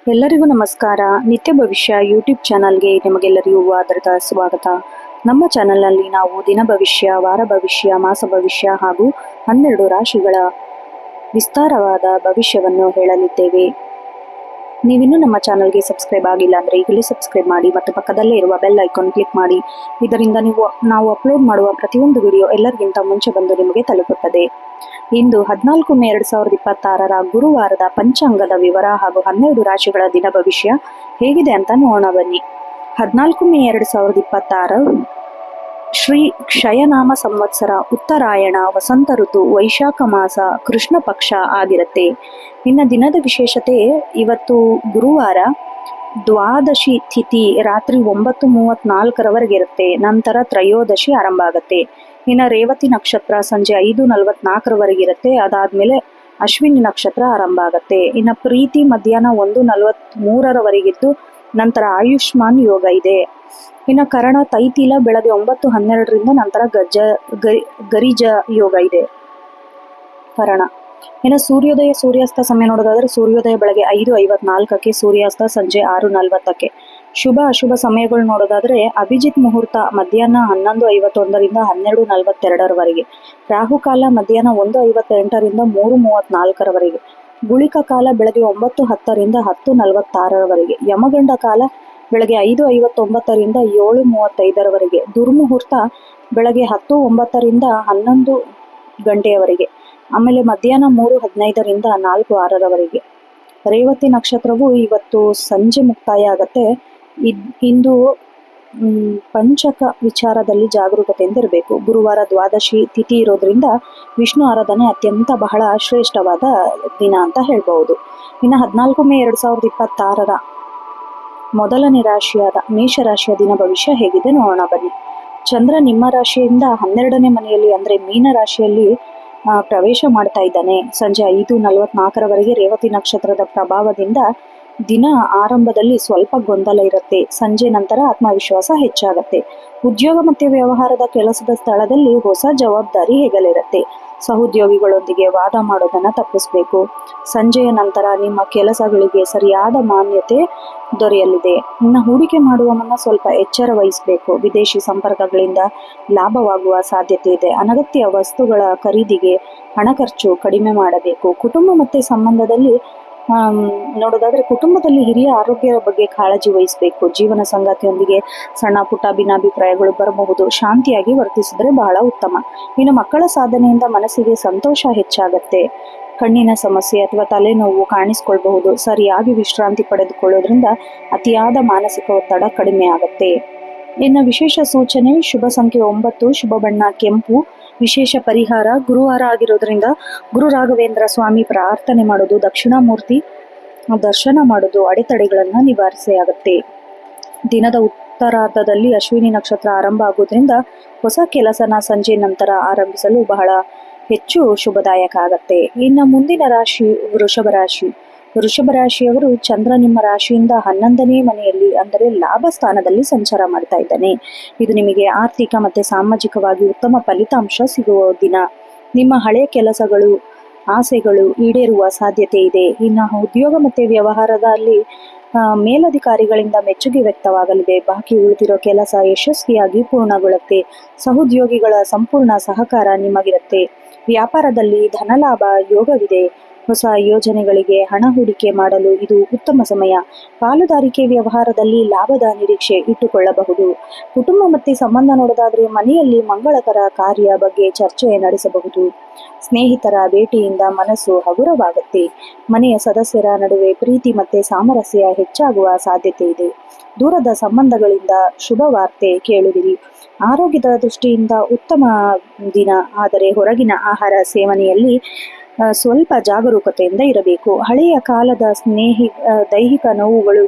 ಎಲ್ಲರಿಗೂ ನಮಸ್ಕಾರ. ನಿತ್ಯ ಭವಿಷ್ಯ ಯೂಟ್ಯೂಬ್ ಚಾನಲ್ಗೆ ನಿಮಗೆಲ್ಲರಿಗೂ ಆದರದ ಸ್ವಾಗತ. ನಮ್ಮ ಚಾನಲ್ನಲ್ಲಿ ನಾವು ದಿನ ಭವಿಷ್ಯ, ವಾರ ಭವಿಷ್ಯ, ಮಾಸ ಭವಿಷ್ಯ ಹಾಗೂ 12 ರಾಶಿಗಳ ವಿಸ್ತಾರವಾದ ಭವಿಷ್ಯವನ್ನು ಹೇಳಲಿದ್ದೇವೆ. ನೀವಿನ್ನೂ ನಮ್ಮ ಚಾನಲ್ಗೆ ಸಬ್ಸ್ಕ್ರೈಬ್ ಆಗಿಲ್ಲ ಅಂದರೆ ಈಗಲೇ ಸಬ್ಸ್ಕ್ರೈಬ್ ಮಾಡಿ ಮತ್ತು ಪಕ್ಕದಲ್ಲೇ ಇರುವ ಬೆಲ್ ಐಕಾನ್ ಕ್ಲಿಕ್ ಮಾಡಿ. ಇದರಿಂದ ನಾವು ಅಪ್ಲೋಡ್ ಮಾಡುವ ಪ್ರತಿಯೊಂದು ವಿಡಿಯೋ ಎಲ್ಲರಿಗಿಂತ ಮುಂಚೆ ಬಂದು ನಿಮಗೆ ತಲುಪುತ್ತದೆ. ಇಂದು 14 ಮೇ 2026 ಗುರುವಾರದ ಪಂಚಾಂಗದ ವಿವರ ಹಾಗೂ 12 ರಾಶಿಗಳ ದಿನ ಭವಿಷ್ಯ ಹೇಗಿದೆ ಅಂತ ನೋಡೋಣ ಬನ್ನಿ. 14 ಮೇ 2026 ಶ್ರೀ ಕ್ಷಯನಾಮ ಸಂವತ್ಸರ, ಉತ್ತರಾಯಣ, ವಸಂತ ಋತು, ವೈಶಾಖ ಮಾಸ, ಕೃಷ್ಣ ಪಕ್ಷ ಆಗಿರುತ್ತೆ. ಇನ್ನು ದಿನದ ವಿಶೇಷತೆ, ಇವತ್ತು ಗುರುವಾರ ದ್ವಾದಶಿ ತಿಥಿ ರಾತ್ರಿ 9:34 ಇರುತ್ತೆ. ನಂತರ ತ್ರಯೋದಶಿ ಆರಂಭ ಆಗುತ್ತೆ. ಇನ್ನು ರೇವತಿ ನಕ್ಷತ್ರ ಸಂಜೆ 5:44 ಇರುತ್ತೆ. ಅದಾದ್ಮೇಲೆ ಅಶ್ವಿನಿ ನಕ್ಷತ್ರ ಆರಂಭ ಆಗುತ್ತೆ. ಇನ್ನು ಪ್ರೀತಿ ಮಧ್ಯಾಹ್ನ 1:43 ನಂತರ ಆಯುಷ್ಮಾನ್ ಯೋಗ ಇದೆ. ಇನ್ನು ಕರಣ ತೈತಿಲ ಬೆಳಗ್ಗೆ 9:12 ನಂತರ ಗರಿಜ ಯೋಗ ಇದೆ ಕರಣ. ಇನ್ನು ಸೂರ್ಯೋದಯ ಸೂರ್ಯಾಸ್ತ ಸಮಯ ನೋಡೋದಾದ್ರೆ, ಸೂರ್ಯೋದಯ ಬೆಳಗ್ಗೆ 5:54, ಸೂರ್ಯಾಸ್ತ ಸಂಜೆ 6:40. ಶುಭ ಅಶುಭ ಸಮಯಗಳು ನೋಡೋದಾದ್ರೆ, ಅಭಿಜಿತ್ ಮುಹೂರ್ತ ಮಧ್ಯಾಹ್ನ 11:51 12:42, ರಾಹುಕಾಲ ಮಧ್ಯಾಹ್ನ 1:58 3:34, ಗುಳಿಕ ಕಾಲ ಬೆಳಗ್ಗೆ 9:10 10:46, ಯಮಗಂಡ ಕಾಲ ಬೆಳಗ್ಗೆ 5:59 7:35, ದುರ್ಮುಹೂರ್ತ ಬೆಳಗ್ಗೆ 10:09 11 ಗಂಟೆಯವರೆಗೆ, ಆಮೇಲೆ ಮಧ್ಯಾಹ್ನ 3:15 4:06. ರೇವತಿ ನಕ್ಷತ್ರವು ಇವತ್ತು ಸಂಜೆ ಮುಕ್ತಾಯ ಆಗತ್ತೆ. ಇಂದು ಪಂಚಕ ವಿಚಾರದಲ್ಲಿ ಜಾಗರೂಕತೆಯಿಂದ ಇರಬೇಕು. ಗುರುವಾರ ದ್ವಾದಶಿ ತಿಥಿ ಇರೋದ್ರಿಂದ ವಿಷ್ಣು ಆರಾಧನೆ ಅತ್ಯಂತ ಬಹಳ ಶ್ರೇಷ್ಠವಾದ ದಿನ ಅಂತ ಹೇಳ್ಬಹುದು. ಇನ್ನು 14 ಮೇ 2026 ಮೊದಲನೇ ರಾಶಿಯಾದ ಮೇಷರಾಶಿಯ ದಿನ ಭವಿಷ್ಯ ಹೇಗಿದೆ ನೋಡೋಣ ಬನ್ನಿ. ಚಂದ್ರ ನಿಮ್ಮ ರಾಶಿಯಿಂದ 12ನೇ ಮನೆಯಲ್ಲಿ ಅಂದ್ರೆ ಮೀನ ರಾಶಿಯಲ್ಲಿ ಪ್ರವೇಶ ಮಾಡ್ತಾ ಇದ್ದಾನೆ. ಸಂಜೆ 5:44 ರೇವತಿ ನಕ್ಷತ್ರದ ಪ್ರಭಾವದಿಂದ ದಿನ ಆರಂಭದಲ್ಲಿ ಸ್ವಲ್ಪ ಗೊಂದಲ ಇರುತ್ತೆ. ಸಂಜೆ ನಂತರ ಆತ್ಮವಿಶ್ವಾಸ ಹೆಚ್ಚಾಗತ್ತೆ. ಉದ್ಯೋಗ ಮತ್ತು ವ್ಯವಹಾರದ ಕೆಲಸದ ಸ್ಥಳದಲ್ಲಿ ಹೊಸ ಜವಾಬ್ದಾರಿ ಹೆಗಲಿರುತ್ತೆ. ಸಹೋದ್ಯೋಗಿಗಳೊಂದಿಗೆ ವಾದ ಮಾಡೋದನ್ನ ತಪ್ಪಿಸ್ಬೇಕು. ಸಂಜೆಯ ನಂತರ ನಿಮ್ಮ ಕೆಲಸಗಳಿಗೆ ಸರಿಯಾದ ಮಾನ್ಯತೆ ದೊರೆಯಲಿದೆ. ಇನ್ನು ಹೂಡಿಕೆ ಮಾಡುವ ಮುನ್ನ ಸ್ವಲ್ಪ ಎಚ್ಚರ ವಹಿಸಬೇಕು. ವಿದೇಶಿ ಸಂಪರ್ಕಗಳಿಂದ ಲಾಭವಾಗುವ ಸಾಧ್ಯತೆ ಇದೆ. ಅನಗತ್ಯ ವಸ್ತುಗಳ ಖರೀದಿಗೆ ಹಣ ಖರ್ಚು ಕಡಿಮೆ ಮಾಡಬೇಕು. ಕುಟುಂಬ ಮತ್ತು ಸಂಬಂಧದಲ್ಲಿ ನೋಡೋದಾದ್ರೆ, ಕುಟುಂಬದಲ್ಲಿ ಹಿರಿಯ ಆರೋಗ್ಯದ ಬಗ್ಗೆ ಕಾಳಜಿ ವಹಿಸಬೇಕು. ಜೀವನ ಸಂಗಾತಿಯೊಂದಿಗೆ ಸಣ್ಣ ಪುಟ್ಟ ಭಿನ್ನಾಭಿಪ್ರಾಯಗಳು ಬರಬಹುದು. ಶಾಂತಿಯಾಗಿ ವರ್ತಿಸಿದ್ರೆ ಬಹಳ ಉತ್ತಮ. ಇನ್ನು ಮಕ್ಕಳ ಸಾಧನೆಯಿಂದ ಮನಸ್ಸಿಗೆ ಸಂತೋಷ ಹೆಚ್ಚಾಗತ್ತೆ. ಕಣ್ಣಿನ ಸಮಸ್ಯೆ ಅಥವಾ ತಲೆನೋವು ಕಾಣಿಸ್ಕೊಳ್ಬಹುದು. ಸರಿಯಾಗಿ ವಿಶ್ರಾಂತಿ ಪಡೆದುಕೊಳ್ಳೋದ್ರಿಂದ ಅತಿಯಾದ ಮಾನಸಿಕ ಒತ್ತಡ ಕಡಿಮೆ ಆಗುತ್ತೆ. ಇನ್ನು ವಿಶೇಷ ಸೂಚನೆ, ಶುಭ ಸಂಖ್ಯೆ 9, ಶುಭ ಬಣ್ಣ ಕೆಂಪು, ವಿಶೇಷ ಪರಿಹಾರ ಗುರುವಾರ ಆಗಿರೋದ್ರಿಂದ ಗುರು ರಾಘವೇಂದ್ರ ಸ್ವಾಮಿ ಪ್ರಾರ್ಥನೆ ಮಾಡೋದು, ದಕ್ಷಿಣಾಮೂರ್ತಿ ದರ್ಶನ ಮಾಡೋದು ಅಡೆತಡೆಗಳನ್ನು ನಿವಾರಿಸೆ. ದಿನದ ಉತ್ತರಾರ್ಧದಲ್ಲಿ ಅಶ್ವಿನಿ ನಕ್ಷತ್ರ ಆರಂಭ ಆಗೋದ್ರಿಂದ ಹೊಸ ಕೆಲಸನ ಸಂಜೆ ನಂತರ ಆರಂಭಿಸಲು ಬಹಳ ಹೆಚ್ಚು ಶುಭದಾಯಕ ಆಗತ್ತೆ. ಇನ್ನು ಮುಂದಿನ ರಾಶಿ ವೃಷಭ ರಾಶಿ. ವೃಷಭ ರಾಶಿಯವರು ಚಂದ್ರ ನಿಮ್ಮ ರಾಶಿಯಿಂದ 11ನೇ ಮನೆಯಲ್ಲಿ ಅಂದರೆ ಲಾಭ ಸ್ಥಾನದಲ್ಲಿ ಸಂಚಾರ ಮಾಡ್ತಾ ಇದ್ದಾನೆ. ಇದು ನಿಮಗೆ ಆರ್ಥಿಕ ಮತ್ತು ಸಾಮಾಜಿಕವಾಗಿ ಉತ್ತಮ ಫಲಿತಾಂಶ ಸಿಗುವ ದಿನ. ನಿಮ್ಮ ಹಳೆಯ ಕೆಲಸಗಳು ಆಸೆಗಳು ಈಡೇರುವ ಸಾಧ್ಯತೆ ಇದೆ. ಇನ್ನು ಉದ್ಯೋಗ ಮತ್ತು ವ್ಯವಹಾರದಲ್ಲಿ ಮೇಲಧಿಕಾರಿಗಳಿಂದ ಮೆಚ್ಚುಗೆ ವ್ಯಕ್ತವಾಗಲಿದೆ. ಬಾಕಿ ಉಳಿದಿರೋ ಕೆಲಸ ಯಶಸ್ವಿಯಾಗಿ ಪೂರ್ಣಗೊಳ್ಳುತ್ತೆ. ಸಹೋದ್ಯೋಗಿಗಳ ಸಂಪೂರ್ಣ ಸಹಕಾರ ನಿಮಗಿರುತ್ತೆ. ವ್ಯಾಪಾರದಲ್ಲಿ ಧನಲಾಭ ಯೋಗವಿದೆ. ಹೊಸ ಯೋಜನೆಗಳಿಗೆ ಹಣ ಹೂಡಿಕೆ ಮಾಡಲು ಇದು ಉತ್ತಮ ಸಮಯ. ಪಾಲುದಾರಿಕೆ ವ್ಯವಹಾರದಲ್ಲಿ ಲಾಭದ ನಿರೀಕ್ಷೆ ಇಟ್ಟುಕೊಳ್ಳಬಹುದು. ಕುಟುಂಬ ಮತ್ತು ಸಂಬಂಧ ನೋಡೋದಾದ್ರೆ, ಮನೆಯಲ್ಲಿ ಮಂಗಳಕರ ಕಾರ್ಯ ಬಗ್ಗೆ ಚರ್ಚೆ ನಡೆಸಬಹುದು. ಸ್ನೇಹಿತರ ಭೇಟಿಯಿಂದ ಮನಸ್ಸು ಹಗುರವಾಗುತ್ತೆ. ಮನೆಯ ಸದಸ್ಯರ ನಡುವೆ ಪ್ರೀತಿ ಮತ್ತು ಸಾಮರಸ್ಯ ಹೆಚ್ಚಾಗುವ ಸಾಧ್ಯತೆ ಇದೆ. ದೂರದ ಸಂಬಂಧಗಳಿಂದ ಶುಭ ವಾರ್ತೆ ಕೇಳುವಿರಿ. ಆರೋಗ್ಯದ ದೃಷ್ಟಿಯಿಂದ ಉತ್ತಮ ದಿನ, ಆದರೆ ಹೊರಗಿನ ಆಹಾರ ಸೇವನೆಯಲ್ಲಿ ಸ್ವಲ್ಪ ಜಾಗರೂಕತೆಯಿಂದ ಇರಬೇಕು. ಹಳೆಯ ಕಾಲದ ದೈಹಿಕ ನೋವುಗಳು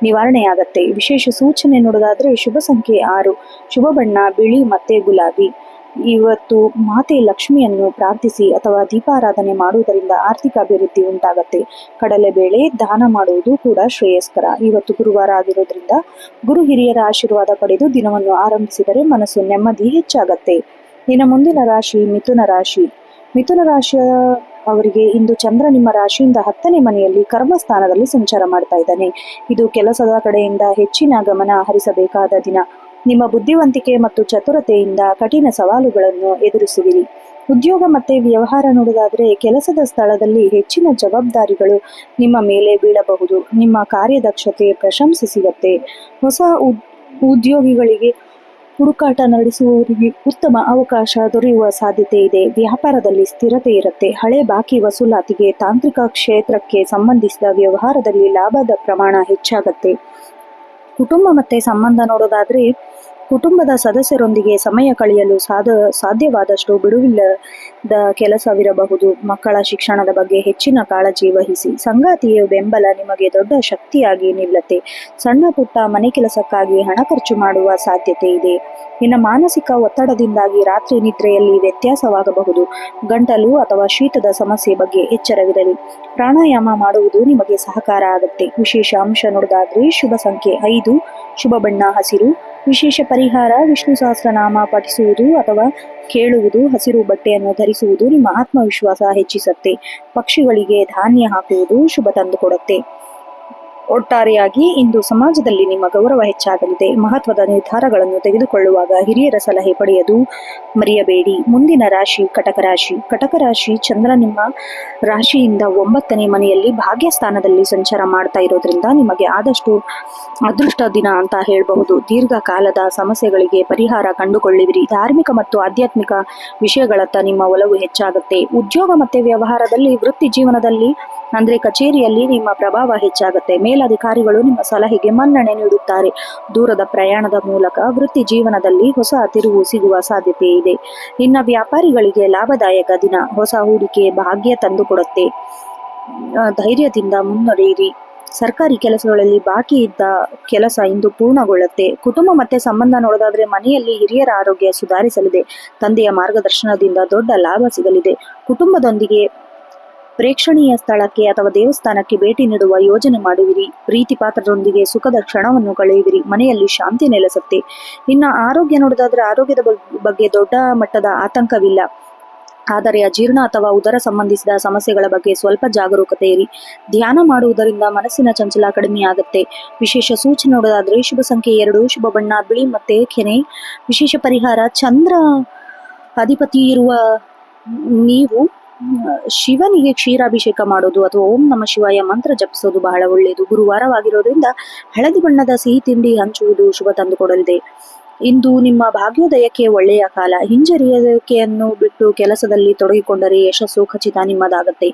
ನಿವಾರಣೆಯಾಗತ್ತೆ. ವಿಶೇಷ ಸೂಚನೆ ನೋಡೋದಾದ್ರೆ, ಶುಭ ಸಂಖ್ಯೆ 6, ಶುಭ ಬಣ್ಣ ಬಿಳಿ ಮತ್ತೆ ಗುಲಾಬಿ. ಇವತ್ತು ಮಾತೆ ಲಕ್ಷ್ಮಿಯನ್ನು ಪ್ರಾರ್ಥಿಸಿ ಅಥವಾ ದೀಪಾರಾಧನೆ ಮಾಡುವುದರಿಂದ ಆರ್ಥಿಕ ಅಭಿವೃದ್ಧಿ ಉಂಟಾಗತ್ತೆ. ಕಡಲೆಬೇಳೆ ದಾನ ಮಾಡುವುದು ಕೂಡ ಶ್ರೇಯಸ್ಕರ. ಇವತ್ತು ಗುರುವಾರ ಆಗಿರೋದ್ರಿಂದ ಗುರು ಹಿರಿಯರ ಆಶೀರ್ವಾದ ಪಡೆದು ದಿನವನ್ನು ಆರಂಭಿಸಿದರೆ ಮನಸ್ಸು ನೆಮ್ಮದಿ ಹೆಚ್ಚಾಗತ್ತೆ. ಇನ್ನು ಮುಂದಿನ ರಾಶಿ ಮಿಥುನ ರಾಶಿ. ಮಿಥುನ ರಾಶಿಯ ಅವರಿಗೆ ಇಂದು ಚಂದ್ರ ನಿಮ್ಮ ರಾಶಿಯಿಂದ 10ನೇ ಮನೆಯಲ್ಲಿ ಕರ್ಮಸ್ಥಾನದಲ್ಲಿ ಸಂಚಾರ ಮಾಡ್ತಾ ಇದ್ದಾನೆ. ಇದು ಕೆಲಸದ ಕಡೆಯಿಂದ ಹೆಚ್ಚಿನ ಗಮನ ಹರಿಸಬೇಕಾದ ದಿನ. ನಿಮ್ಮ ಬುದ್ಧಿವಂತಿಕೆ ಮತ್ತು ಚತುರತೆಯಿಂದ ಕಠಿಣ ಸವಾಲುಗಳನ್ನು ಎದುರಿಸುವಿರಿ. ಉದ್ಯೋಗ ಮತ್ತೆ ವ್ಯವಹಾರ ನೋಡೋದಾದ್ರೆ ಕೆಲಸದ ಸ್ಥಳದಲ್ಲಿ ಹೆಚ್ಚಿನ ಜವಾಬ್ದಾರಿಗಳು ನಿಮ್ಮ ಮೇಲೆ ಬೀಳಬಹುದು. ನಿಮ್ಮ ಕಾರ್ಯದಕ್ಷತೆ ಪ್ರಶಂಸೆ ಸಿಗತ್ತೆ. ಹೊಸ ಉದ್ಯೋಗಿಗಳಿಗೆ ಹುಡುಕಾಟ ನಡೆಸುವವರಿಗೆ ಉತ್ತಮ ಅವಕಾಶ ದೊರೆಯುವ ಸಾಧ್ಯತೆ ಇದೆ. ವ್ಯಾಪಾರದಲ್ಲಿ ಸ್ಥಿರತೆ ಇರುತ್ತೆ. ಹಳೆ ಬಾಕಿ ವಸೂಲಾತಿಗೆ, ತಾಂತ್ರಿಕ ಕ್ಷೇತ್ರಕ್ಕೆ ಸಂಬಂಧಿಸಿದ ವ್ಯವಹಾರದಲ್ಲಿ ಲಾಭದ ಪ್ರಮಾಣ ಹೆಚ್ಚಾಗತ್ತೆ. ಕುಟುಂಬ ಮತ್ತೆ ಸಂಬಂಧ ನೋಡೋದಾದ್ರೆ ಕುಟುಂಬದ ಸದಸ್ಯರೊಂದಿಗೆ ಸಮಯ ಕಳೆಯಲು ಸಾಧ್ಯವಾದಷ್ಟು ಬಿಡುವಿಲ್ಲದ ಕೆಲಸವಿರಬಹುದು. ಮಕ್ಕಳ ಶಿಕ್ಷಣದ ಬಗ್ಗೆ ಹೆಚ್ಚಿನ ಕಾಳಜಿ ವಹಿಸಿ. ಸಂಗಾತಿಯ ಬೆಂಬಲ ನಿಮಗೆ ದೊಡ್ಡ ಶಕ್ತಿಯಾಗಿ ನಿಲ್ಲುತ್ತೆ. ಸಣ್ಣ ಪುಟ್ಟ ಮನೆ ಕೆಲಸಕ್ಕಾಗಿ ಹಣ ಖರ್ಚು ಮಾಡುವ ಸಾಧ್ಯತೆ ಇದೆ. ಇನ್ನು ಮಾನಸಿಕ ಒತ್ತಡದಿಂದಾಗಿ ರಾತ್ರಿ ನಿದ್ರೆಯಲ್ಲಿ ವ್ಯತ್ಯಾಸವಾಗಬಹುದು. ಗಂಟಲು ಅಥವಾ ಶೀತದ ಸಮಸ್ಯೆ ಬಗ್ಗೆ ಎಚ್ಚರವಿರಲಿ. ಪ್ರಾಣಾಯಾಮ ಮಾಡುವುದು ನಿಮಗೆ ಸಹಕಾರ ಆಗುತ್ತೆ. ವಿಶೇಷ ಅಂಶ ನೋಡೋದಾದ್ರೆ ಶುಭ ಸಂಖ್ಯೆ 5, ಶುಭ ಬಣ್ಣ ಹಸಿರು. ವಿಶೇಷ ಪರಿಹಾರ ವಿಷ್ಣು ಸಹಸ್ರನಾಮ ಪಠಿಸುವುದು ಅಥವಾ ಕೇಳುವುದು. ಹಸಿರು ಬಟ್ಟೆಯನ್ನು ಧರಿಸುವುದು ನಿಮ್ಮ ಆತ್ಮವಿಶ್ವಾಸ ಹೆಚ್ಚಿಸುತ್ತೆ. ಪಕ್ಷಿಗಳಿಗೆ ಧಾನ್ಯ ಹಾಕುವುದು ಶುಭ ತಂದುಕೊಡುತ್ತೆ. ಒಟ್ಟಾರೆಯಾಗಿ ಇಂದು ಸಮಾಜದಲ್ಲಿ ನಿಮ್ಮ ಗೌರವ ಹೆಚ್ಚಾಗಲಿದೆ. ಮಹತ್ವದ ನಿರ್ಧಾರಗಳನ್ನು ತೆಗೆದುಕೊಳ್ಳುವಾಗ ಹಿರಿಯರ ಸಲಹೆ ಪಡೆಯಲು ಮರೆಯಬೇಡಿ. ಮುಂದಿನ ರಾಶಿ ಕಟಕ ರಾಶಿ. ಕಟಕ ರಾಶಿ ಚಂದ್ರ ನಿಮ್ಮ ರಾಶಿಯಿಂದ 9ನೇ ಮನೆಯಲ್ಲಿ ಭಾಗ್ಯಸ್ಥಾನದಲ್ಲಿ ಸಂಚಾರ ಮಾಡ್ತಾ ಇರೋದ್ರಿಂದ ನಿಮಗೆ ಆದಷ್ಟು ಅದೃಷ್ಟ ದಿನ ಅಂತ ಹೇಳಬಹುದು. ದೀರ್ಘಕಾಲದ ಸಮಸ್ಯೆಗಳಿಗೆ ಪರಿಹಾರ ಕಂಡುಕೊಳ್ಳುವಿರಿ. ಧಾರ್ಮಿಕ ಮತ್ತು ಆಧ್ಯಾತ್ಮಿಕ ವಿಷಯಗಳತ್ತ ನಿಮ್ಮ ಒಲವು ಹೆಚ್ಚಾಗುತ್ತೆ. ಉದ್ಯೋಗ ಮತ್ತೆ ವ್ಯವಹಾರದಲ್ಲಿ, ವೃತ್ತಿ ಜೀವನದಲ್ಲಿ ಅಂದ್ರೆ ಕಚೇರಿಯಲ್ಲಿ ನಿಮ್ಮ ಪ್ರಭಾವ ಹೆಚ್ಚಾಗುತ್ತೆ. ಮೇಲಧಿಕಾರಿಗಳು ನಿಮ್ಮ ಸಲಹೆಗೆ ಮನ್ನಣೆ ನೀಡುತ್ತಾರೆ. ದೂರದ ಪ್ರಯಾಣದ ಮೂಲಕ ವೃತ್ತಿ ಜೀವನದಲ್ಲಿ ಹೊಸ ತಿರುವು ಸಿಗುವ ಸಾಧ್ಯತೆ ಇದೆ. ಇನ್ನು ವ್ಯಾಪಾರಿಗಳಿಗೆ ಲಾಭದಾಯಕ ದಿನ. ಹೊಸ ಹೂಡಿಕೆ ಭಾಗ್ಯ ತಂದುಕೊಡುತ್ತೆ. ಧೈರ್ಯದಿಂದ ಮುನ್ನಡೆಯಿರಿ. ಸರ್ಕಾರಿ ಕೆಲಸಗಳಲ್ಲಿ ಬಾಕಿ ಇದ್ದ ಕೆಲಸ ಇಂದು ಪೂರ್ಣಗೊಳ್ಳುತ್ತೆ. ಕುಟುಂಬ ಮತ್ತೆ ಸಂಬಂಧ ನೋಡೋದಾದ್ರೆ ಮನೆಯಲ್ಲಿ ಹಿರಿಯರ ಆರೋಗ್ಯ ಸುಧಾರಿಸಲಿದೆ. ತಂದೆಯ ಮಾರ್ಗದರ್ಶನದಿಂದ ದೊಡ್ಡ ಲಾಭ ಸಿಗಲಿದೆ. ಕುಟುಂಬದೊಂದಿಗೆ ಪ್ರೇಕ್ಷಣೀಯ ಸ್ಥಳಕ್ಕೆ ಅಥವಾ ದೇವಸ್ಥಾನಕ್ಕೆ ಭೇಟಿ ನೀಡುವ ಯೋಜನೆ ಮಾಡುವಿರಿ. ಪ್ರೀತಿ ಪಾತ್ರರೊಂದಿಗೆ ಸುಖದ ಕ್ಷಣವನ್ನು ಕಳೆಯುವಿರಿ. ಮನೆಯಲ್ಲಿ ಶಾಂತಿ ನೆಲೆಸುತ್ತೆ. ಇನ್ನು ಆರೋಗ್ಯ ನೋಡೋದಾದ್ರೆ ಆರೋಗ್ಯದ ಬಗ್ಗೆ ದೊಡ್ಡ ಮಟ್ಟದ ಆತಂಕವಿಲ್ಲ. ಆದರೆ ಅಜೀರ್ಣ ಅಥವಾ ಉದರ ಸಂಬಂಧಿಸಿದ ಸಮಸ್ಯೆಗಳ ಬಗ್ಗೆ ಸ್ವಲ್ಪ ಜಾಗರೂಕತೆ ಇರಿ. ಧ್ಯಾನ ಮಾಡುವುದರಿಂದ ಮನಸ್ಸಿನ ಚಂಚಲ ಕಡಿಮೆಯಾಗುತ್ತೆ. ವಿಶೇಷ ಸೂಚನೆ ನೋಡೋದಾದ್ರೆ ಶುಭ ಸಂಖ್ಯೆ 2, ಶುಭ ಬಣ್ಣ ಬಿಳಿ ಮತ್ತೆ ಕೆನೆ. ವಿಶೇಷ ಪರಿಹಾರ ಚಂದ್ರ ಅಧಿಪತಿ ಇರುವ ನೀವು ಶಿವನಿಗೆ ಕ್ಷೀರಾಭಿಷೇಕ ಮಾಡೋದು ಅಥವಾ ಓಂ ನಮ ಶಿವಾಯ ಮಂತ್ರ ಜಪಿಸೋದು ಬಹಳ ಒಳ್ಳೆಯದು. ಗುರುವಾರವಾಗಿರೋದ್ರಿಂದ ಹಳದಿ ಬಣ್ಣದ ಸಿಹಿ ತಿಂಡಿ ಹಂಚುವುದು ಶುಭ ತಂದುಕೊಡಲಿದೆ. ಇಂದು ನಿಮ್ಮ ಭಾಗ್ಯೋದಯಕ್ಕೆ ಒಳ್ಳೆಯ ಕಾಲ. ಹಿಂಜರಿಕೆಯನ್ನು ಬಿಟ್ಟು ಕೆಲಸದಲ್ಲಿ ತೊಡಗಿಕೊಂಡರೆ ಯಶಸ್ಸು ಖಚಿತ ನಿಮ್ಮದಾಗತ್ತೆ.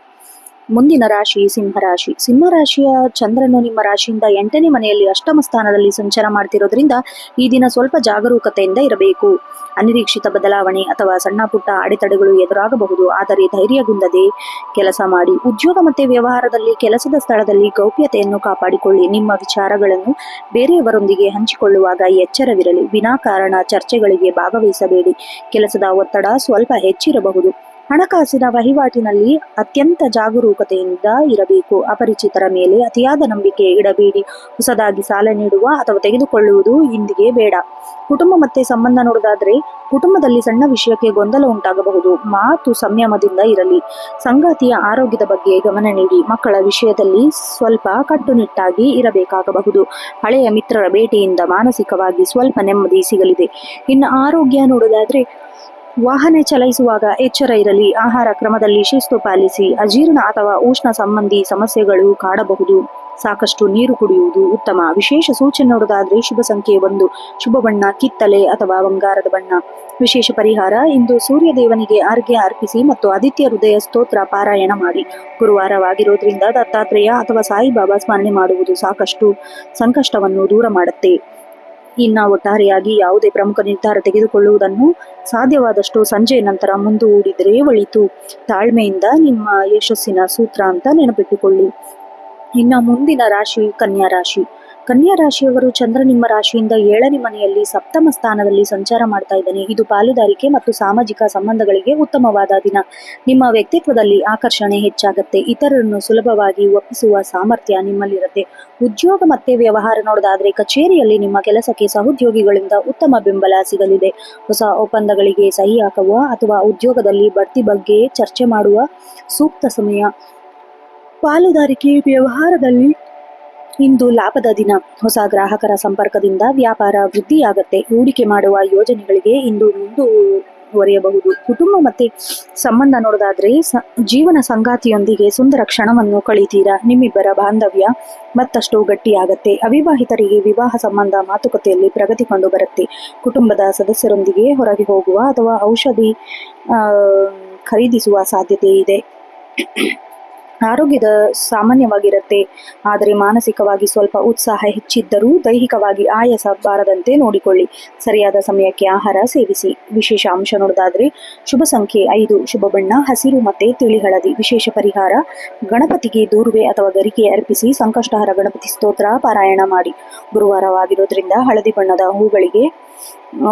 ಮುಂದಿನ ರಾಶಿ ಸಿಂಹರಾಶಿ. ಸಿಂಹರಾಶಿಯ ಚಂದ್ರನು ನಿಮ್ಮ ರಾಶಿಯಿಂದ 8ನೇ ಮನೆಯಲ್ಲಿ ಅಷ್ಟಮ ಸ್ಥಾನದಲ್ಲಿ ಸಂಚಾರ ಮಾಡ್ತಿರೋದ್ರಿಂದ ಈ ದಿನ ಸ್ವಲ್ಪ ಜಾಗರೂಕತೆಯಿಂದ ಇರಬೇಕು. ಅನಿರೀಕ್ಷಿತ ಬದಲಾವಣೆ ಅಥವಾ ಸಣ್ಣ ಪುಟ್ಟ ಅಡೆತಡೆಗಳು ಎದುರಾಗಬಹುದು. ಆದರೆ ಧೈರ್ಯಗುಂದದೆ ಕೆಲಸ ಮಾಡಿ. ಉದ್ಯೋಗ ಮತ್ತೆ ವ್ಯವಹಾರದಲ್ಲಿ, ಕೆಲಸದ ಸ್ಥಳದಲ್ಲಿ ಗೌಪ್ಯತೆಯನ್ನು ಕಾಪಾಡಿಕೊಳ್ಳಿ. ನಿಮ್ಮ ವಿಚಾರಗಳನ್ನು ಬೇರೆಯವರೊಂದಿಗೆ ಹಂಚಿಕೊಳ್ಳುವಾಗ ಎಚ್ಚರವಿರಲಿ. ವಿನಾಕಾರಣ ಚರ್ಚೆಗಳಿಗೆ ಭಾಗವಹಿಸಬೇಡಿ. ಕೆಲಸದ ಒತ್ತಡ ಸ್ವಲ್ಪ ಹೆಚ್ಚಿರಬಹುದು. ಹಣಕಾಸಿನ ವಹಿವಾಟಿನಲ್ಲಿ ಅತ್ಯಂತ ಜಾಗರೂಕತೆಯಿಂದ ಇರಬೇಕು. ಅಪರಿಚಿತರ ಮೇಲೆ ಅತಿಯಾದ ನಂಬಿಕೆ ಇಡಬೇಡಿ. ಹೊಸದಾಗಿ ಸಾಲ ನೀಡುವ ಅಥವಾ ತೆಗೆದುಕೊಳ್ಳುವುದು ಇಂದಿಗೆ ಬೇಡ. ಕುಟುಂಬ ಮತ್ತೆ ಸಂಬಂಧ ನೋಡೋದಾದ್ರೆ ಕುಟುಂಬದಲ್ಲಿ ಸಣ್ಣ ವಿಷಯಕ್ಕೆ ಗೊಂದಲ ಉಂಟಾಗಬಹುದು. ಮಾತು ಸಂಯಮದಿಂದ ಇರಲಿ. ಸಂಗಾತಿಯ ಆರೋಗ್ಯದ ಬಗ್ಗೆ ಗಮನ ನೀಡಿ. ಮಕ್ಕಳ ವಿಷಯದಲ್ಲಿ ಸ್ವಲ್ಪ ಕಟ್ಟುನಿಟ್ಟಾಗಿ ಇರಬೇಕಾಗಬಹುದು. ಹಳೆಯ ಮಿತ್ರರ ಭೇಟಿಯಿಂದ ಮಾನಸಿಕವಾಗಿ ಸ್ವಲ್ಪ ನೆಮ್ಮದಿ ಸಿಗಲಿದೆ. ಇನ್ನು ಆರೋಗ್ಯ ನೋಡೋದಾದ್ರೆ ವಾಹನ ಚಲಾಯಿಸುವಾಗ ಎಚ್ಚರ ಇರಲಿ. ಆಹಾರ ಕ್ರಮದಲ್ಲಿ ಶಿಸ್ತು ಪಾಲಿಸಿ. ಅಜೀರ್ಣ ಅಥವಾ ಉಷ್ಣ ಸಂಬಂಧಿ ಸಮಸ್ಯೆಗಳು ಕಾಡಬಹುದು. ಸಾಕಷ್ಟು ನೀರು ಕುಡಿಯುವುದು ಉತ್ತಮ. ವಿಶೇಷ ಸೂಚನೆ ನೋಡೋದಾದ್ರೆ ಶುಭ ಸಂಖ್ಯೆ 1, ಶುಭ ಬಣ್ಣ ಕಿತ್ತಳೆ ಅಥವಾ ಬಂಗಾರದ ಬಣ್ಣ. ವಿಶೇಷ ಪರಿಹಾರ ಇಂದು ಸೂರ್ಯ ದೇವನಿಗೆ ಅರ್ಘ್ಯ ಅರ್ಪಿಸಿ ಮತ್ತು ಆದಿತ್ಯ ಹೃದಯ ಸ್ತೋತ್ರ ಪಾರಾಯಣ ಮಾಡಿ. ಗುರುವಾರವಾಗಿರೋದ್ರಿಂದ ದತ್ತಾತ್ರೇಯ ಅಥವಾ ಸಾಯಿಬಾಬಾ ಸ್ಮರಣೆ ಮಾಡುವುದು ಸಾಕಷ್ಟು ಸಂಕಷ್ಟವನ್ನು ದೂರ ಮಾಡುತ್ತೆ. ಇನ್ನು ಒಟ್ಟಾರೆಯಾಗಿ ಯಾವುದೇ ಪ್ರಮುಖ ನಿರ್ಧಾರ ತೆಗೆದುಕೊಳ್ಳುವುದನ್ನು ಸಾಧ್ಯವಾದಷ್ಟು ಸಂಜೆ ನಂತರ ಮುಂದೂಡಿದರೆ ಒಳಿತು. ತಾಳ್ಮೆಯಿಂದ ನಿಮ್ಮ ಯಶಸ್ಸಿನ ಸೂತ್ರ ಅಂತ ನೆನಪಿಟ್ಟುಕೊಳ್ಳಿ. ಇನ್ನು ಮುಂದಿನ ರಾಶಿ ಕನ್ಯಾ ರಾಶಿ. ಕನ್ಯಾ ರಾಶಿಯವರು ಚಂದ್ರ ನಿಮ್ಮ ರಾಶಿಯಿಂದ 7ನೇ ಮನೆಯಲ್ಲಿ ಸಪ್ತಮ ಸ್ಥಾನದಲ್ಲಿ ಸಂಚಾರ ಮಾಡ್ತಾ ಇದ್ದಾನೆ. ಇದು ಪಾಲುದಾರಿಕೆ ಮತ್ತು ಸಾಮಾಜಿಕ ಸಂಬಂಧಗಳಿಗೆ ಉತ್ತಮವಾದ ದಿನ. ನಿಮ್ಮ ವ್ಯಕ್ತಿತ್ವದಲ್ಲಿ ಆಕರ್ಷಣೆ ಹೆಚ್ಚಾಗುತ್ತೆ. ಇತರರನ್ನು ಸುಲಭವಾಗಿ ಒಪ್ಪಿಸುವ ಸಾಮರ್ಥ್ಯ ನಿಮ್ಮಲ್ಲಿರುತ್ತೆ. ಉದ್ಯೋಗ ಮತ್ತೆ ವ್ಯವಹಾರ ನೋಡೋದಾದ್ರೆ ಕಚೇರಿಯಲ್ಲಿ ನಿಮ್ಮ ಕೆಲಸಕ್ಕೆ ಸಹೋದ್ಯೋಗಿಗಳಿಂದ ಉತ್ತಮ ಬೆಂಬಲ ಸಿಗಲಿದೆ. ಹೊಸ ಒಪ್ಪಂದಗಳಿಗೆ ಸಹಿ ಹಾಕುವ ಅಥವಾ ಉದ್ಯೋಗದಲ್ಲಿ ಬಡ್ತಿ ಬಗ್ಗೆ ಚರ್ಚೆ ಮಾಡುವ ಸೂಕ್ತ ಸಮಯ. ಪಾಲುದಾರಿಕೆ ವ್ಯವಹಾರದಲ್ಲಿ ಇಂದು ಲಾಭದ ದಿನ. ಹೊಸ ಗ್ರಾಹಕರ ಸಂಪರ್ಕದಿಂದ ವ್ಯಾಪಾರ ವೃದ್ಧಿಯಾಗತ್ತೆ. ಹೂಡಿಕೆ ಮಾಡುವ ಯೋಜನೆಗಳಿಗೆ ಇಂದು ಮುಂದುವರಿಯಬಹುದು. ಕುಟುಂಬ ಮತ್ತೆ ಸಂಬಂಧ ನೋಡೋದಾದ್ರೆ ಜೀವನ ಸಂಗಾತಿಯೊಂದಿಗೆ ಸುಂದರ ಕ್ಷಣವನ್ನು ಕಳೀತೀರಾ. ನಿಮ್ಮಿಬ್ಬರ ಬಾಂಧವ್ಯ ಮತ್ತಷ್ಟು ಗಟ್ಟಿಯಾಗತ್ತೆ. ಅವಿವಾಹಿತರಿಗೆ ವಿವಾಹ ಸಂಬಂಧ ಮಾತುಕತೆಯಲ್ಲಿ ಪ್ರಗತಿ ಕಂಡು ಬರುತ್ತೆ. ಕುಟುಂಬದ ಸದಸ್ಯರೊಂದಿಗೆ ಹೊರಗೆ ಹೋಗುವ ಅಥವಾ ಔಷಧಿ ಖರೀದಿಸುವ ಸಾಧ್ಯತೆ ಇದೆ. ಆರೋಗ್ಯದ ಸಾಮಾನ್ಯವಾಗಿರುತ್ತೆ, ಆದರೆ ಮಾನಸಿಕವಾಗಿ ಸ್ವಲ್ಪ ಉತ್ಸಾಹ ಹೆಚ್ಚಿದ್ದರೂ ದೈಹಿಕವಾಗಿ ಆಯಾಸ ಬಾರದಂತೆ ನೋಡಿಕೊಳ್ಳಿ. ಸರಿಯಾದ ಸಮಯಕ್ಕೆ ಆಹಾರ ಸೇವಿಸಿ. ವಿಶೇಷ ಅಂಶ ನೋಡೋದಾದ್ರೆ ಶುಭ ಸಂಖ್ಯೆ 5, ಶುಭ ಬಣ್ಣ ಹಸಿರು ಮತ್ತೆ ತಿಳಿ ಹಳದಿ. ವಿಶೇಷ ಪರಿಹಾರ ಗಣಪತಿಗೆ ದೂರ್ವೆ ಅಥವಾ ಗರಿಕೆ ಅರ್ಪಿಸಿ ಸಂಕಷ್ಟಹರ ಗಣಪತಿ ಸ್ತೋತ್ರ ಪಾರಾಯಣ ಮಾಡಿ. ಗುರುವಾರವಾಗಿರೋದ್ರಿಂದ ಹಳದಿ ಬಣ್ಣದ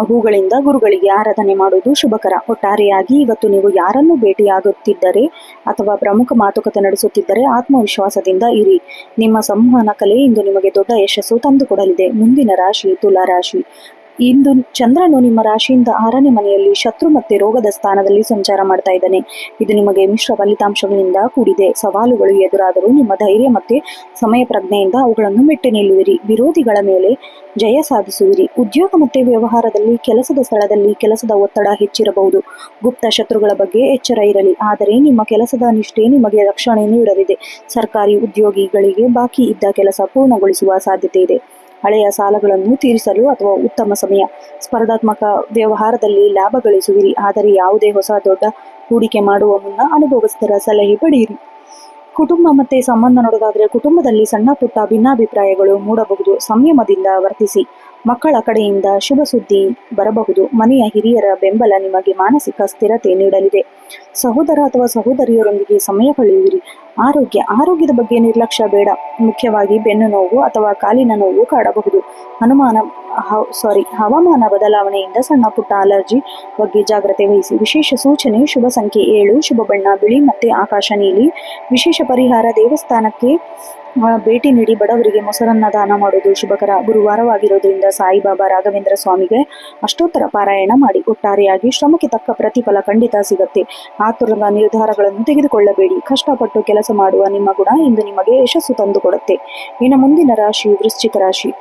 ಹೂಗಳಿಂದ ಗುರುಗಳಿಗೆ ಆರಾಧನೆ ಮಾಡುವುದು ಶುಭಕರ. ಒಟ್ಟಾರೆಯಾಗಿ ಇವತ್ತು ನೀವು ಯಾರನ್ನು ಭೇಟಿಯಾಗುತ್ತಿದ್ದರೆ ಅಥವಾ ಪ್ರಮುಖ ಮಾತುಕತೆ ನಡೆಸುತ್ತಿದ್ದರೆ ಆತ್ಮವಿಶ್ವಾಸದಿಂದ ಇರಿ. ನಿಮ್ಮ ಸಂವಹನ ಕಲೆ ಇಂದು ನಿಮಗೆ ದೊಡ್ಡ ಯಶಸ್ಸು ತಂದುಕೊಡಲಿದೆ. ಮುಂದಿನ ರಾಶಿ ತುಲಾ ರಾಶಿ. ಇಂದು ಚಂದ್ರನು ನಿಮ್ಮ ರಾಶಿಯಿಂದ 6ನೇ ಮನೆಯಲ್ಲಿ ಶತ್ರು ಮತ್ತೆ ರೋಗದ ಸ್ಥಾನದಲ್ಲಿ ಸಂಚಾರ ಮಾಡ್ತಾ ಇದ್ದಾನೆ. ಇದು ನಿಮಗೆ ಮಿಶ್ರ ಫಲಿತಾಂಶಗಳಿಂದ ಕೂಡಿದೆ. ಸವಾಲುಗಳು ಎದುರಾದರೂ ನಿಮ್ಮ ಧೈರ್ಯ ಮತ್ತೆ ಸಮಯ ಪ್ರಜ್ಞೆಯಿಂದ ಅವುಗಳನ್ನು ಮೆಟ್ಟಿ ನಿಲ್ಲುವಿರಿ. ವಿರೋಧಿಗಳ ಮೇಲೆ ಜಯ ಸಾಧಿಸುವಿರಿ. ಉದ್ಯೋಗ ಮತ್ತೆ ವ್ಯವಹಾರದಲ್ಲಿ ಕೆಲಸದ ಸ್ಥಳದಲ್ಲಿ ಕೆಲಸದ ಒತ್ತಡ ಹೆಚ್ಚಿರಬಹುದು. ಗುಪ್ತ ಶತ್ರುಗಳ ಬಗ್ಗೆ ಎಚ್ಚರ ಇರಲಿ, ಆದರೆ ನಿಮ್ಮ ಕೆಲಸದ ನಿಷ್ಠೆ ನಿಮಗೆ ರಕ್ಷಣೆ ನೀಡಲಿದೆ. ಸರ್ಕಾರಿ ಉದ್ಯೋಗಿಗಳಿಗೆ ಬಾಕಿ ಇದ್ದ ಕೆಲಸ ಪೂರ್ಣಗೊಳಿಸುವ ಸಾಧ್ಯತೆ ಇದೆ. ಹಳೆಯ ಸಾಲಗಳನ್ನು ತೀರಿಸಲು ಅಥವಾ ಉತ್ತಮ ಸಮಯ. ಸ್ಪರ್ಧಾತ್ಮಕ ವ್ಯವಹಾರದಲ್ಲಿ ಲಾಭ ಗಳಿಸುವಿರಿ, ಆದರೆ ಯಾವುದೇ ಹೊಸ ದೊಡ್ಡ ಹೂಡಿಕೆ ಮಾಡುವ ಮುನ್ನ ಅನುಭವಸ್ಥರ ಸಲಹೆ ಪಡೆಯಿರಿ. ಕುಟುಂಬ ಮತ್ತೆ ಸಂಬಂಧ ನೋಡೋದಾದ್ರೆ ಕುಟುಂಬದಲ್ಲಿ ಸಣ್ಣ ಪುಟ್ಟ ಭಿನ್ನಾಭಿಪ್ರಾಯಗಳು ಮೂಡಬಹುದು. ಸಂಯಮದಿಂದ ವರ್ತಿಸಿ. ಮಕ್ಕಳ ಕಡೆಯಿಂದ ಶುಭ ಸುದ್ದಿ ಬರಬಹುದು. ಮನೆಯ ಹಿರಿಯರ ಬೆಂಬಲ ನಿಮಗೆ ಮಾನಸಿಕ ಸ್ಥಿರತೆ ನೀಡಲಿದೆ. ಸಹೋದರ ಅಥವಾ ಸಹೋದರಿಯರೊಂದಿಗೆ ಸಮಯ ಕಳೆಯುವಿರಿ. ಆರೋಗ್ಯದ ಬಗ್ಗೆ ನಿರ್ಲಕ್ಷ್ಯ ಬೇಡ. ಮುಖ್ಯವಾಗಿ ಬೆನ್ನು ನೋವು ಅಥವಾ ಕಾಲಿನ ನೋವು ಕಾಡಬಹುದು. ಹವಾಮಾನ ಬದಲಾವಣೆಯಿಂದ ಸಣ್ಣ ಪುಟ್ಟ ಅಲರ್ಜಿ ಬಗ್ಗೆ ಜಾಗ್ರತೆ ವಹಿಸಿ. ವಿಶೇಷ ಸೂಚನೆ ಶುಭ ಸಂಖ್ಯೆ 7, ಶುಭ ಬಣ್ಣ ಬಿಳಿ ಮತ್ತೆ ಆಕಾಶ ನೀಲಿ. ವಿಶೇಷ ಪರಿಹಾರ ದೇವಸ್ಥಾನಕ್ಕೆ ಭೇಟಿ ನೀಡಿ ಬಡವರಿಗೆ ಮೊಸರನ್ನ ದಾನ ಮಾಡೋದು ಶುಭಕರ. ಗುರುವಾರವಾಗಿರೋದ್ರಿಂದ ಸಾಯಿಬಾಬಾ ರಾಘವೇಂದ್ರ ಸ್ವಾಮಿಗೆ ಅಷ್ಟೋತ್ತರ ಪಾರಾಯಣ ಮಾಡಿ. ಒಟ್ಟಾರೆಯಾಗಿ ಶ್ರಮಕ್ಕೆ ತಕ್ಕ ಪ್ರತಿಫಲ ಖಂಡಿತ ಸಿಗತ್ತೆ. ಆತುರದ ನಿರ್ಧಾರಗಳನ್ನು ತೆಗೆದುಕೊಳ್ಳಬೇಡಿ. ಕಷ್ಟಪಟ್ಟು ಕೆಲಸ ಮಾಡುವ ನಿಮ್ಮ ಗುಣ ಇಂದು ನಿಮಗೆ ಯಶಸ್ಸು ತಂದುಕೊಡುತ್ತೆ. ಇನ್ನು ಮುಂದಿನ ರಾಶಿ ವೃಶ್ಚಿಕ ರಾಶಿ.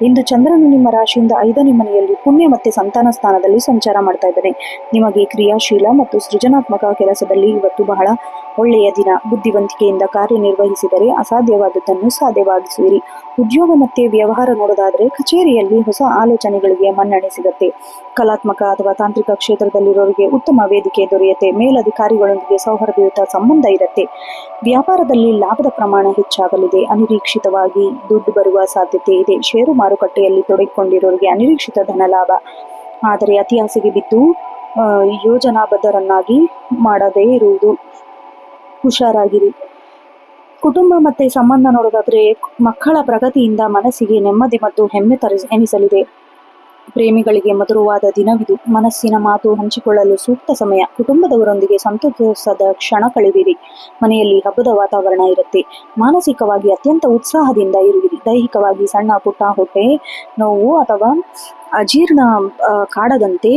ಇಂದು ಚಂದ್ರನು ನಿಮ್ಮ ರಾಶಿಯಿಂದ 5ನೇ ಮನೆಯಲ್ಲಿ ಪುಣ್ಯ ಮತ್ತೆ ಸಂತಾನ ಸ್ಥಾನದಲ್ಲಿ ಸಂಚಾರ ಮಾಡ್ತಾ ಇದ್ದಾನೆ. ನಿಮಗೆ ಕ್ರಿಯಾಶೀಲ ಮತ್ತು ಸೃಜನಾತ್ಮಕ ಕೆಲಸದಲ್ಲಿ ಇವತ್ತು ಬಹಳ ಒಳ್ಳೆಯ ದಿನ. ಬುದ್ಧಿವಂತಿಕೆಯಿಂದ ಕಾರ್ಯನಿರ್ವಹಿಸಿದರೆ ಅಸಾಧ್ಯವಾದದ್ದನ್ನು ಸಾಧ್ಯವಾಗಿಸುವಿರಿ. ಉದ್ಯೋಗ ಮತ್ತೆ ವ್ಯವಹಾರ ನೋಡೋದಾದ್ರೆ ಕಚೇರಿಯಲ್ಲಿ ಹೊಸ ಆಲೋಚನೆಗಳಿಗೆ ಮನ್ನಣೆ ಸಿಗತ್ತೆ. ಕಲಾತ್ಮಕ ಅಥವಾ ತಾಂತ್ರಿಕ ಕ್ಷೇತ್ರದಲ್ಲಿರೋರಿಗೆ ಉತ್ತಮ ವೇದಿಕೆ ದೊರೆಯುತ್ತೆ. ಮೇಲಧಿಕಾರಿಗಳೊಂದಿಗೆ ಸೌಹಾರ್ದಯುತ ಸಂಬಂಧ ಇರುತ್ತೆ. ವ್ಯಾಪಾರದಲ್ಲಿ ಲಾಭದ ಪ್ರಮಾಣ ಹೆಚ್ಚಾಗಲಿದೆ. ಅನಿರೀಕ್ಷಿತವಾಗಿ ದುಡ್ಡು ಬರುವ ಸಾಧ್ಯತೆ ಇದೆ. ಷೇರು ಮಾರುಕಟ್ಟೆಯಲ್ಲಿ ತೊಡಗಿಕೊಂಡಿರೋರಿಗೆ ಅನಿರೀಕ್ಷಿತ ಧನ ಲಾಭ, ಆದರೆ ಅತಿ ಆಸೆಗೆ ಬಿದ್ದು ಯೋಜನಾಬದ್ಧರನ್ನಾಗಿ ಮಾಡದೇ ಇರುವುದು ಹುಷಾರಾಗಿರಿ. ಕುಟುಂಬ ಮತ್ತೆ ಸಂಬಂಧ ನೋಡೋದಾದ್ರೆ ಮಕ್ಕಳ ಪ್ರಗತಿಯಿಂದ ಮನಸ್ಸಿಗೆ ನೆಮ್ಮದಿ ಮತ್ತು ಹೆಮ್ಮೆ ಎನಿಸಲಿದೆ. ಪ್ರೇಮಿಗಳಿಗೆ ಮಧುರವಾದ ದಿನವಿದು. ಮನಸ್ಸಿನ ಮಾತು ಹಂಚಿಕೊಳ್ಳಲು ಸೂಕ್ತ ಸಮಯ. ಕುಟುಂಬದವರೊಂದಿಗೆ ಸಂತೋಷದ ಕ್ಷಣ ಕಳೆದಿರಿ. ಮನೆಯಲ್ಲಿ ಹಬ್ಬದ ವಾತಾವರಣ ಇರುತ್ತೆ. ಮಾನಸಿಕವಾಗಿ ಅತ್ಯಂತ ಉತ್ಸಾಹದಿಂದ ಇರುವಿರಿ. ದೈಹಿಕವಾಗಿ ಸಣ್ಣ ಪುಟ್ಟ ಹೊಟ್ಟೆ ನೋವು ಅಥವಾ ಅಜೀರ್ಣ ಕಾಡದಂತೆ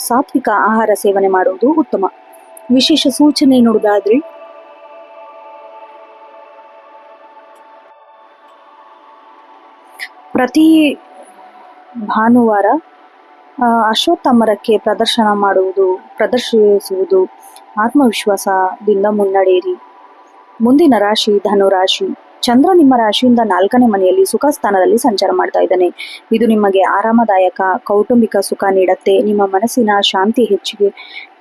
ಸಾತ್ವಿಕ ಆಹಾರ ಸೇವನೆ ಮಾಡುವುದು ಉತ್ತಮ. ವಿಶೇಷ ಸೂಚನೆ ನೋಡೋದಾದ್ರೆ ಪ್ರತಿ ಭಾನುವಾರ ಅಶ್ವತ್ಥಾಮರಕ್ಕೆ ಪ್ರದರ್ಶಿಸುವುದು ಆತ್ಮವಿಶ್ವಾಸದಿಂದ ಮುನ್ನಡೆಯಿರಿ. ಮುಂದಿನ ರಾಶಿ ಧನುರಾಶಿ. ಚಂದ್ರ ನಿಮ್ಮ ರಾಶಿಯಿಂದ 4ನೇ ಮನೆಯಲ್ಲಿ ಸುಖ ಸ್ಥಾನದಲ್ಲಿ ಸಂಚಾರ ಮಾಡ್ತಾ ಇದ್ದಾನೆ. ಇದು ನಿಮಗೆ ಆರಾಮದಾಯಕ ಕೌಟುಂಬಿಕ ಸುಖ ನೀಡುತ್ತೆ. ನಿಮ್ಮ ಮನಸ್ಸಿನ ಶಾಂತಿ ಹೆಚ್ಚಿಗೆ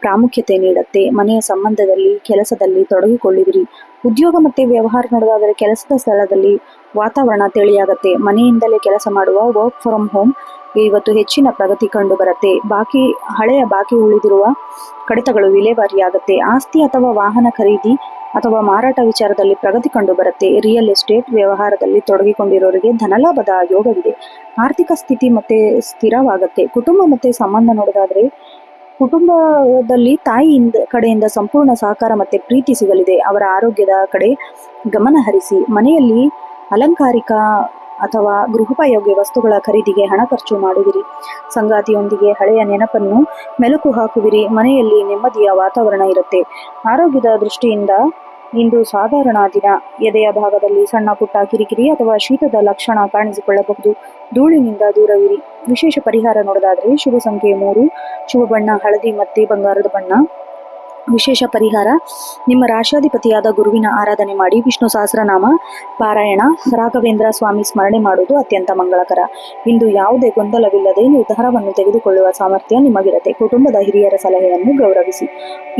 ಪ್ರಾಮುಖ್ಯತೆ ನೀಡುತ್ತೆ. ಮನೆಯ ಸಂಬಂಧದಲ್ಲಿ ಕೆಲಸದಲ್ಲಿ ತೊಡಗಿಕೊಳ್ಳುವಿರಿ. ಉದ್ಯೋಗ ಮತ್ತು ವ್ಯವಹಾರ ನೋಡೋದಾದರೆ ಕೆಲಸದ ಸ್ಥಳದಲ್ಲಿ ವಾತಾವರಣ ತಿಳಿಯಾಗತ್ತೆ. ಮನೆಯಿಂದಲೇ ಕೆಲಸ ಮಾಡುವ ವರ್ಕ್ ಫ್ರಮ್ ಹೋಮ್ ಇವತ್ತು ಹೆಚ್ಚಿನ ಪ್ರಗತಿ ಕಂಡು ಬರುತ್ತೆ. ಹಳೆಯ ಬಾಕಿ ಉಳಿದಿರುವ ಕಡಿತಗಳು ವಿಲೇವಾರಿಯಾಗತ್ತೆ. ಆಸ್ತಿ ಅಥವಾ ವಾಹನ ಖರೀದಿ ಅಥವಾ ಮಾರಾಟ ವಿಚಾರದಲ್ಲಿ ಪ್ರಗತಿ ಕಂಡು ಬರುತ್ತೆ. ರಿಯಲ್ ಎಸ್ಟೇಟ್ ವ್ಯವಹಾರದಲ್ಲಿ ತೊಡಗಿಕೊಂಡಿರೋರಿಗೆ ಧನಲಾಭದ ಯೋಗವಿದೆ. ಆರ್ಥಿಕ ಸ್ಥಿತಿ ಮತ್ತೆ ಸ್ಥಿರವಾಗತ್ತೆ. ಕುಟುಂಬ ಮತ್ತೆ ಸಂಬಂಧ ನೋಡೋದಾದ್ರೆ ಕುಟುಂಬದಲ್ಲಿ ಕಡೆಯಿಂದ ಸಂಪೂರ್ಣ ಸಹಕಾರ ಮತ್ತೆ ಪ್ರೀತಿ ಸಿಗಲಿದೆ. ಅವರ ಆರೋಗ್ಯದ ಕಡೆ ಗಮನ ಹರಿಸಿ. ಮನೆಯಲ್ಲಿ ಅಲಂಕಾರಿಕ ಅಥವಾ ಗೃಹೋಪಯೋಗಿ ವಸ್ತುಗಳ ಖರೀದಿಗೆ ಹಣ ಖರ್ಚು ಮಾಡುವಿರಿ. ಸಂಗಾತಿಯೊಂದಿಗೆ ಹಳೆಯ ನೆನಪನ್ನು ಮೆಲುಕು ಹಾಕುವಿರಿ. ಮನೆಯಲ್ಲಿ ನೆಮ್ಮದಿಯ ವಾತಾವರಣ ಇರುತ್ತೆ. ಆರೋಗ್ಯದ ದೃಷ್ಟಿಯಿಂದ ಇಂದು ಸಾಧಾರಣ ದಿನ. ಎದೆಯ ಭಾಗದಲ್ಲಿ ಸಣ್ಣ ಪುಟ್ಟ ಕಿರಿಕಿರಿ ಅಥವಾ ಶೀತದ ಲಕ್ಷಣ ಕಾಣಿಸಿಕೊಳ್ಳಬಹುದು. ಧೂಳಿನಿಂದ ದೂರವಿರಿ. ವಿಶೇಷ ಪರಿಹಾರ ನೋಡೋದಾದ್ರೆ ಶುಭ ಸಂಖ್ಯೆ 3, ಶುಭ ಬಣ್ಣ ಹಳದಿ ಮತ್ತೆ ಬಂಗಾರದ ಬಣ್ಣ. ವಿಶೇಷ ಪರಿಹಾರ, ನಿಮ್ಮ ರಾಶಾಧಿಪತಿಯಾದ ಗುರುವಿನ ಆರಾಧನೆ ಮಾಡಿ. ವಿಷ್ಣು ಸಹಸ್ರನಾಮ ಪಾರಾಯಣ, ರಾಘವೇಂದ್ರ ಸ್ವಾಮಿ ಸ್ಮರಣೆ ಮಾಡುವುದು ಅತ್ಯಂತ ಮಂಗಳಕರ. ಇಂದು ಯಾವುದೇ ಗೊಂದಲವಿಲ್ಲದೆ ನಿರ್ಧಾರವನ್ನು ತೆಗೆದುಕೊಳ್ಳುವ ಸಾಮರ್ಥ್ಯ ನಿಮಗಿರುತ್ತೆ. ಕುಟುಂಬದ ಹಿರಿಯರ ಸಲಹೆಯನ್ನು ಗೌರವಿಸಿ.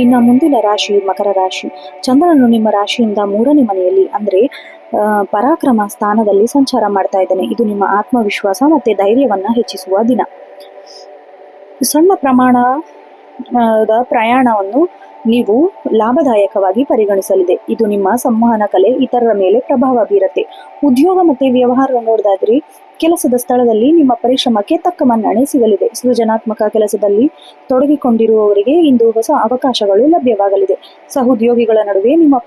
ಇನ್ನು ಮುಂದಿನ ರಾಶಿ ಮಕರ ರಾಶಿ. ಚಂದ್ರನು ನಿಮ್ಮ ರಾಶಿಯಿಂದ 3ನೇ ಮನೆಯಲ್ಲಿ ಅಂದ್ರೆ ಪರಾಕ್ರಮ ಸ್ಥಾನದಲ್ಲಿ ಸಂಚಾರ ಮಾಡ್ತಾ ಇದ್ದಾನೆ. ಇದು ನಿಮ್ಮ ಆತ್ಮವಿಶ್ವಾಸ ಮತ್ತೆ ಧೈರ್ಯವನ್ನ ಹೆಚ್ಚಿಸುವ ದಿನ. ಸಣ್ಣ ಪ್ರಮಾಣದ ಪ್ರಯಾಣವನ್ನು ನೀವು ಲಾಭದಾಯಕವಾಗಿ ಪರಿಗಣಿಸಲಿದೆ. ಇದು ನಿಮ್ಮ ಸಂವಹನ ಕಲೆ ಇತರರ ಮೇಲೆ ಪ್ರಭಾವ ಬೀರುತ್ತೆ. ಉದ್ಯೋಗ ಮತ್ತೆ ವ್ಯವಹಾರ ನೋಡೋದಾದ್ರೆ ಕೆಲಸದ ಸ್ಥಳದಲ್ಲಿ ನಿಮ್ಮ ಪರಿಶ್ರಮಕ್ಕೆ ತಕ್ಕ ಮನ್ನಣೆ ಸಿಗಲಿದೆ. ಸೃಜನಾತ್ಮಕ ಕೆಲಸದಲ್ಲಿ ತೊಡಗಿಕೊಂಡಿರುವವರಿಗೆ ಇಂದು ಹೊಸ ಅವಕಾಶಗಳು ಲಭ್ಯವಾಗಲಿದೆ. ಸಹೋದ್ಯೋಗಿಗಳ ನಡುವೆ ನಿಮ್ಮ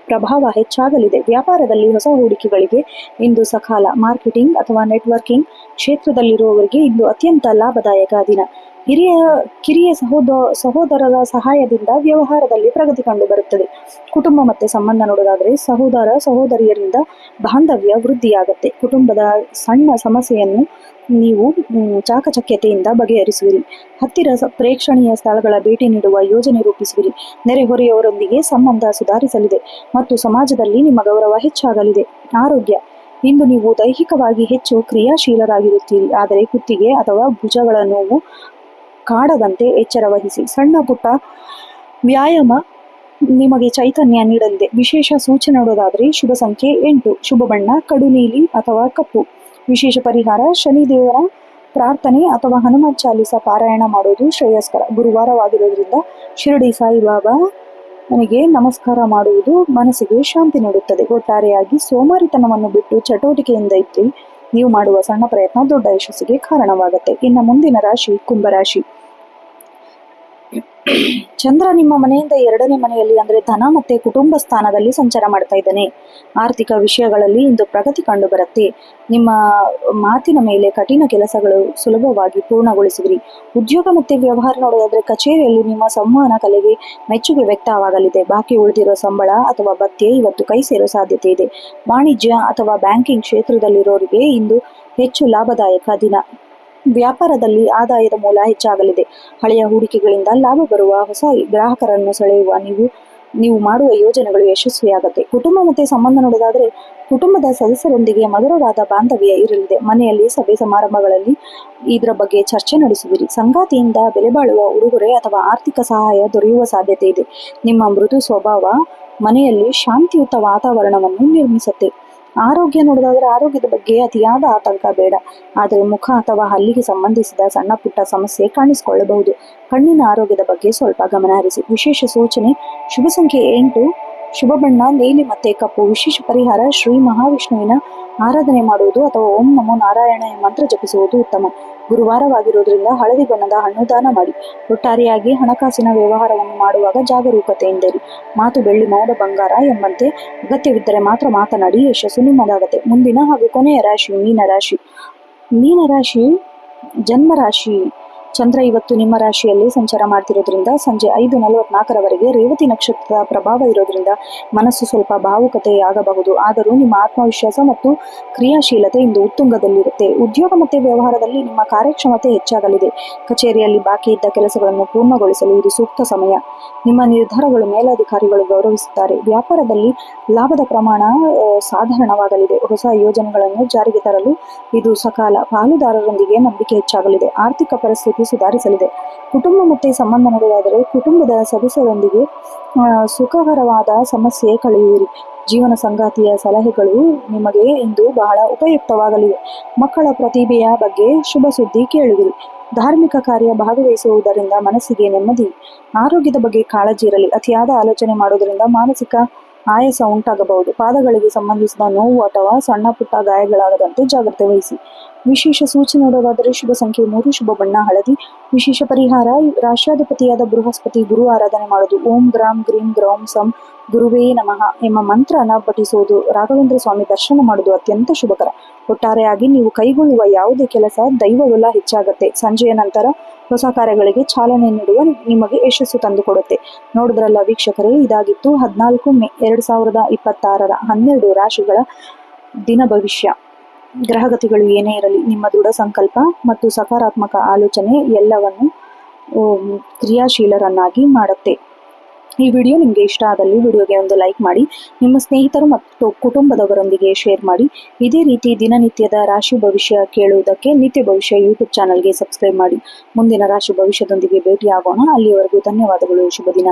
ಪ್ರಭಾವ ಹೆಚ್ಚಾಗಲಿದೆ. ವ್ಯಾಪಾರದಲ್ಲಿ ಹೊಸ ಹೂಡಿಕೆಗಳಿಗೆ ಇಂದು ಸಕಾಲ. ಮಾರ್ಕೆಟಿಂಗ್ ಅಥವಾ ನೆಟ್ವರ್ಕಿಂಗ್ ಕ್ಷೇತ್ರದಲ್ಲಿರುವವರಿಗೆ ಇಂದು ಅತ್ಯಂತ ಲಾಭದಾಯಕ ದಿನ. ಕಿರಿಯ ಸಹೋದರರ ಸಹಾಯದಿಂದ ವ್ಯವಹಾರದಲ್ಲಿ ಪ್ರಗತಿ ಕಂಡು ಬರುತ್ತದೆ. ಕುಟುಂಬ ಮತ್ತೆ ಸಂಬಂಧ ನೋಡೋದಾದ್ರೆ ಸಹೋದರಿಯರಿಂದ ಬಾಂಧವ್ಯ ವೃದ್ಧಿಯಾಗತ್ತೆ. ಕುಟುಂಬದ ಸಣ್ಣ ಸಮಸ್ಯೆಯನ್ನು ನೀವು ಚಾಕಚಕ್ಯತೆಯಿಂದ ಬಗೆಹರಿಸುವಿರಿ. ಹತ್ತಿರ ಪ್ರೇಕ್ಷಣೀಯ ಸ್ಥಳಗಳ ಭೇಟಿ ನೀಡುವ ಯೋಜನೆ ರೂಪಿಸುವಿರಿ. ನೆರೆಹೊರೆಯವರೊಂದಿಗೆ ಸಂಬಂಧ ಸುಧಾರಿಸಲಿದೆ ಮತ್ತು ಸಮಾಜದಲ್ಲಿ ನಿಮ್ಮ ಗೌರವ ಹೆಚ್ಚಾಗಲಿದೆ. ಆರೋಗ್ಯ, ಇಂದು ನೀವು ದೈಹಿಕವಾಗಿ ಹೆಚ್ಚು ಕ್ರಿಯಾಶೀಲರಾಗಿರುತ್ತೀರಿ. ಆದರೆ ಕುತ್ತಿಗೆ ಅಥವಾ ಭುಜಗಳ ನೋವು ಕಾಡದಂತೆ ಎಚ್ಚರ ವಹಿಸಿ. ಸಣ್ಣ ಪುಟ್ಟ ವ್ಯಾಯಾಮ ನಿಮಗೆ ಚೈತನ್ಯ ನೀಡಲಿದೆ. ವಿಶೇಷ ಸೂಚನೆ ನೋಡೋದಾದ್ರೆ ಶುಭ ಸಂಖ್ಯೆ 8, ಶುಭ ಬಣ್ಣ ಕಡು ನೀಲಿ ಅಥವಾ ಕಪ್ಪು. ವಿಶೇಷ ಪರಿಹಾರ, ಶನಿದೇವರ ಪ್ರಾರ್ಥನೆ ಅಥವಾ ಹನುಮಾನ್ ಚಾಲಿಸ ಪಾರಾಯಣ ಮಾಡೋದು ಶ್ರೇಯಸ್ಕರ. ಗುರುವಾರವಾಗಿರೋದ್ರಿಂದ ಶಿರಡಿ ಸಾಯಿಬಾಬಾ ನನಗೆ ನಮಸ್ಕಾರ ಮಾಡುವುದು ಮನಸ್ಸಿಗೆ ಶಾಂತಿ ನೀಡುತ್ತದೆ. ಒಟ್ಟಾರೆಯಾಗಿ ಸೋಮಾರಿತನವನ್ನು ಬಿಟ್ಟು ಚಟುವಟಿಕೆಯಿಂದ ಇದ್ದು ನೀವು ಮಾಡುವ ಸಣ್ಣ ಪ್ರಯತ್ನ ದೊಡ್ಡ ಯಶಸ್ಸಿಗೆ ಕಾರಣವಾಗುತ್ತೆ. ಇನ್ನು ಮುಂದಿನ ರಾಶಿ ಕುಂಭರಾಶಿ. ಚಂದ್ರ ನಿಮ್ಮ ಮನೆಯಿಂದ 2ನೇ ಮನೆಯಲ್ಲಿ ಅಂದ್ರೆ ಧನ ಮತ್ತೆ ಕುಟುಂಬ ಸ್ಥಾನದಲ್ಲಿ ಸಂಚಾರ ಮಾಡ್ತಾ ಇದ್ದಾನೆ. ಆರ್ಥಿಕ ವಿಷಯಗಳಲ್ಲಿ ಇಂದು ಪ್ರಗತಿ ಕಂಡು ಬರುತ್ತೆ. ನಿಮ್ಮ ಮಾತಿನ ಮೇಲೆ ಕಠಿಣ ಕೆಲಸಗಳು ಸುಲಭವಾಗಿ ಪೂರ್ಣಗೊಳಿಸುವಿರಿ. ಉದ್ಯೋಗ ಮತ್ತೆ ವ್ಯವಹಾರ ನೋಡೋದಾದ್ರೆ ಕಚೇರಿಯಲ್ಲಿ ನಿಮ್ಮ ಸಂವಹನ ಕಲೆಗೆ ಮೆಚ್ಚುಗೆ ವ್ಯಕ್ತವಾಗಲಿದೆ. ಬಾಕಿ ಉಳಿದಿರೋ ಸಂಬಳ ಅಥವಾ ಭತ್ಯೆ ಇವತ್ತು ಕೈ ಸೇರೋ ಸಾಧ್ಯತೆ ಇದೆ. ವಾಣಿಜ್ಯ ಅಥವಾ ಬ್ಯಾಂಕಿಂಗ್ ಕ್ಷೇತ್ರದಲ್ಲಿರೋರಿಗೆ ಇಂದು ಹೆಚ್ಚು ಲಾಭದಾಯಕ ದಿನ. ವ್ಯಾಪಾರದಲ್ಲಿ ಆದಾಯದ ಮೂಲ ಹೆಚ್ಚಾಗಲಿದೆ. ಹಳೆಯ ಹೂಡಿಕೆಗಳಿಂದ ಲಾಭ ಬರುವ ಹೊಸ ಗ್ರಾಹಕರನ್ನು ಸೆಳೆಯುವ ನೀವು ಮಾಡುವ ಯೋಜನೆಗಳು ಯಶಸ್ವಿಯಾಗತ್ತೆ. ಕುಟುಂಬ ಮತ್ತೆ ಸಂಬಂಧ ನೋಡೋದಾದ್ರೆ ಕುಟುಂಬದ ಸದಸ್ಯರೊಂದಿಗೆ ಮಧುರವಾದ ಬಾಂಧವ್ಯ ಇರಲಿದೆ. ಮನೆಯಲ್ಲಿ ಸಭೆ ಸಮಾರಂಭಗಳಲ್ಲಿ ಇದರ ಬಗ್ಗೆ ಚರ್ಚೆ ನಡೆಸುವಿರಿ. ಸಂಗಾತಿಯಿಂದ ಬೆಲೆ ಬಾಳುವ ಉಡುಗೊರೆ ಅಥವಾ ಆರ್ಥಿಕ ಸಹಾಯ ದೊರೆಯುವ ಸಾಧ್ಯತೆ ಇದೆ. ನಿಮ್ಮ ಮೃದು ಸ್ವಭಾವ ಮನೆಯಲ್ಲಿ ಶಾಂತಿಯುತ ವಾತಾವರಣವನ್ನು ನಿರ್ಮಿಸುತ್ತೆ. ಆರೋಗ್ಯ ನೋಡೋದಾದ್ರೆ ಆರೋಗ್ಯದ ಬಗ್ಗೆ ಅತಿಯಾದ ಆತಂಕ ಬೇಡ. ಆದರೆ ಮುಖ ಅಥವಾ ಹಲ್ಲಿಗೆ ಸಂಬಂಧಿಸಿದ ಸಣ್ಣ ಪುಟ್ಟ ಸಮಸ್ಯೆ ಕಾಣಿಸಿಕೊಳ್ಳಬಹುದು. ಕಣ್ಣಿನ ಆರೋಗ್ಯದ ಬಗ್ಗೆ ಸ್ವಲ್ಪ ಗಮನ ಹರಿಸಿ. ವಿಶೇಷ ಸೂಚನೆ, ಶುಭ ಸಂಖ್ಯೆ 8, ಶುಭ ಬಣ್ಣ ನೀಲಿ ಮತ್ತೆ ಕಪ್ಪು. ವಿಶೇಷ ಪರಿಹಾರ, ಶ್ರೀ ಮಹಾವಿಷ್ಣುವಿನ ಆರಾಧನೆ ಮಾಡುವುದು ಅಥವಾ ಓಂ ನಮೋ ನಾರಾಯಣ ಮಂತ್ರ ಜಪಿಸುವುದು ಉತ್ತಮ. ಗುರುವಾರವಾಗಿರೋದ್ರಿಂದ ಹಳದಿ ಬಣ್ಣದ ಹಣ್ಣು ದಾನ ಮಾಡಿ. ಒಟ್ಟಾರೆಯಾಗಿ ಹಣಕಾಸಿನ ವ್ಯವಹಾರವನ್ನು ಮಾಡುವಾಗ ಜಾಗರೂಕತೆಯಿಂದಿರಿ. ಮಾತು ಬೆಳ್ಳಿ ಮೌನ ಬಂಗಾರ ಎಂಬಂತೆ ಅಗತ್ಯವಿದ್ದರೆ ಮಾತ್ರ ಮಾತನಾಡಿ. ಯಶಸ್ಸು ನಿಮ್ಮದಾಗತ್ತೆ. ಮುಂದಿನ ಹಾಗೂ ಕೊನೆಯ ರಾಶಿ ಮೀನರಾಶಿ. ಮೀನರಾಶಿ ಜನ್ಮರಾಶಿ. ಚಂದ್ರ ಇವತ್ತು ನಿಮ್ಮ ರಾಶಿಯಲ್ಲಿ ಸಂಚಾರ ಮಾಡ್ತಿರೋದ್ರಿಂದ ಸಂಜೆ 5:44 ರೇವತಿ ನಕ್ಷತ್ರದ ಪ್ರಭಾವ ಇರೋದ್ರಿಂದ ಮನಸ್ಸು ಸ್ವಲ್ಪ ಭಾವುಕತೆಯಾಗಬಹುದು. ಆದರೂ ನಿಮ್ಮ ಆತ್ಮವಿಶ್ವಾಸ ಮತ್ತು ಕ್ರಿಯಾಶೀಲತೆ ಇಂದು ಉತ್ತುಂಗದಲ್ಲಿರುತ್ತೆ. ಉದ್ಯೋಗ ಮತ್ತು ವ್ಯವಹಾರದಲ್ಲಿ ನಿಮ್ಮ ಕಾರ್ಯಕ್ಷಮತೆ ಹೆಚ್ಚಾಗಲಿದೆ. ಕಚೇರಿಯಲ್ಲಿ ಬಾಕಿ ಇದ್ದ ಕೆಲಸಗಳನ್ನು ಪೂರ್ಣಗೊಳಿಸಲು ಇದು ಸೂಕ್ತ ಸಮಯ. ನಿಮ್ಮ ನಿರ್ಧಾರಗಳು ಮೇಲಧಿಕಾರಿಗಳು ಗೌರವಿಸುತ್ತಾರೆ. ವ್ಯಾಪಾರದಲ್ಲಿ ಲಾಭದ ಪ್ರಮಾಣ ಸಾಧಾರಣವಾಗಲಿದೆ. ಹೊಸ ಯೋಜನೆಗಳನ್ನು ಜಾರಿಗೆ ತರಲು ಇದು ಸಕಾಲ. ಪಾಲುದಾರರೊಂದಿಗೆ ನಂಬಿಕೆ ಹೆಚ್ಚಾಗಲಿದೆ. ಆರ್ಥಿಕ ಪರಿಸ್ಥಿತಿ ಸುಧಾರಿಸಲಿದೆ. ಕುಟುಂಬ ಮತ್ತು ಸಂಬಂಧ ನೋಡುವುದಾದರೆ ಕುಟುಂಬದ ಸದಸ್ಯರೊಂದಿಗೆ ಸುಖಕರವಾದ ಸಮಸ್ಯೆ ಕಳೆಯುವಿರಿ. ಜೀವನ ಸಂಗಾತಿಯ ಸಲಹೆಗಳು ನಿಮಗೆ ಇಂದು ಬಹಳ ಉಪಯುಕ್ತವಾಗಲಿವೆ. ಮಕ್ಕಳ ಪ್ರತಿಭೆಯ ಬಗ್ಗೆ ಶುಭ ಸುದ್ದಿ ಕೇಳುವಿರಿ. ಧಾರ್ಮಿಕ ಕಾರ್ಯ ಭಾಗವಹಿಸುವುದರಿಂದ ಮನಸ್ಸಿಗೆ ನೆಮ್ಮದಿ. ಆರೋಗ್ಯದ ಬಗ್ಗೆ ಕಾಳಜಿ ಇರಲಿ. ಅತಿಯಾದ ಆಲೋಚನೆ ಮಾಡುವುದರಿಂದ ಮಾನಸಿಕ ಆಯಾಸ ಉಂಟಾಗಬಹುದು. ಪಾದಗಳಿಗೆ ಸಂಬಂಧಿಸಿದ ನೋವು ಅಥವಾ ಸಣ್ಣ ಪುಟ್ಟ ಗಾಯಗಳಾಗದಂತೆ ಜಾಗ್ರತೆ ವಹಿಸಿ. ವಿಶೇಷ ಸೂಚನೆ ನೋಡೋದಾದರೆ ಶುಭ ಸಂಖ್ಯೆ 3, ಶುಭ ಬಣ್ಣ ಹಳದಿ. ವಿಶೇಷ ಪರಿಹಾರ ರಾಷ್ಟ್ರಾಧಿಪತಿಯಾದ ಬೃಹಸ್ಪತಿ ಗುರು ಆರಾಧನೆ ಮಾಡೋದು. ಓಂ ಗ್ರಾಂ ಗ್ರೀಂ ಗ್ರೌಂ ಸಂ ಗುರುವೇ ನಮಃ ಎಂಬ ಮಂತ್ರನ ಪಠಿಸುವುದು. ರಾಘವೇಂದ್ರ ಸ್ವಾಮಿ ದರ್ಶನ ಮಾಡುವುದು ಅತ್ಯಂತ ಶುಭಕರ. ಒಟ್ಟಾರೆಯಾಗಿ ನೀವು ಕೈಗೊಳ್ಳುವ ಯಾವುದೇ ಕೆಲಸ ದೈವವೆಲ್ಲ ಹೆಚ್ಚಾಗತ್ತೆ. ಸಂಜೆಯ ನಂತರ ಹೊಸ ಕಾರ್ಯಗಳಿಗೆ ಚಾಲನೆ ನೀಡುವ ನಿಮಗೆ ಯಶಸ್ಸು ತಂದುಕೊಡುತ್ತೆ. ನೋಡಿದ್ರಲ್ಲ ವೀಕ್ಷಕರೇ, ಇದಾಗಿತ್ತು 14 ಮೇ 2026 12 ರಾಶಿಗಳ ದಿನ ಭವಿಷ್ಯ. ಗ್ರಹಗತಿಗಳು ಏನೇ ಇರಲಿ, ನಿಮ್ಮ ದೃಢ ಸಂಕಲ್ಪ ಮತ್ತು ಸಕಾರಾತ್ಮಕ ಆಲೋಚನೆ ಎಲ್ಲವನ್ನು ಕ್ರಿಯಾಶೀಲರನ್ನಾಗಿ ಮಾಡುತ್ತೆ. ಈ ವಿಡಿಯೋ ನಿಮಗೆ ಇಷ್ಟ ಆದಲ್ಲಿ ವಿಡಿಯೋಗೆ ಒಂದು ಲೈಕ್ ಮಾಡಿ, ನಿಮ್ಮ ಸ್ನೇಹಿತರು ಮತ್ತು ಕುಟುಂಬದವರೊಂದಿಗೆ ಶೇರ್ ಮಾಡಿ. ಇದೇ ರೀತಿ ದಿನನಿತ್ಯದ ರಾಶಿ ಭವಿಷ್ಯ ಕೇಳುವುದಕ್ಕೆ ನಿತ್ಯ ಭವಿಷ್ಯ ಯೂಟ್ಯೂಬ್ ಚಾನಲ್ಗೆ ಸಬ್ಸ್ಕ್ರೈಬ್ ಮಾಡಿ. ಮುಂದಿನ ರಾಶಿ ಭವಿಷ್ಯದೊಂದಿಗೆ ಭೇಟಿಯಾಗೋಣ. ಅಲ್ಲಿಯವರೆಗೂ ಧನ್ಯವಾದಗಳು. ಶುಭ ದಿನ.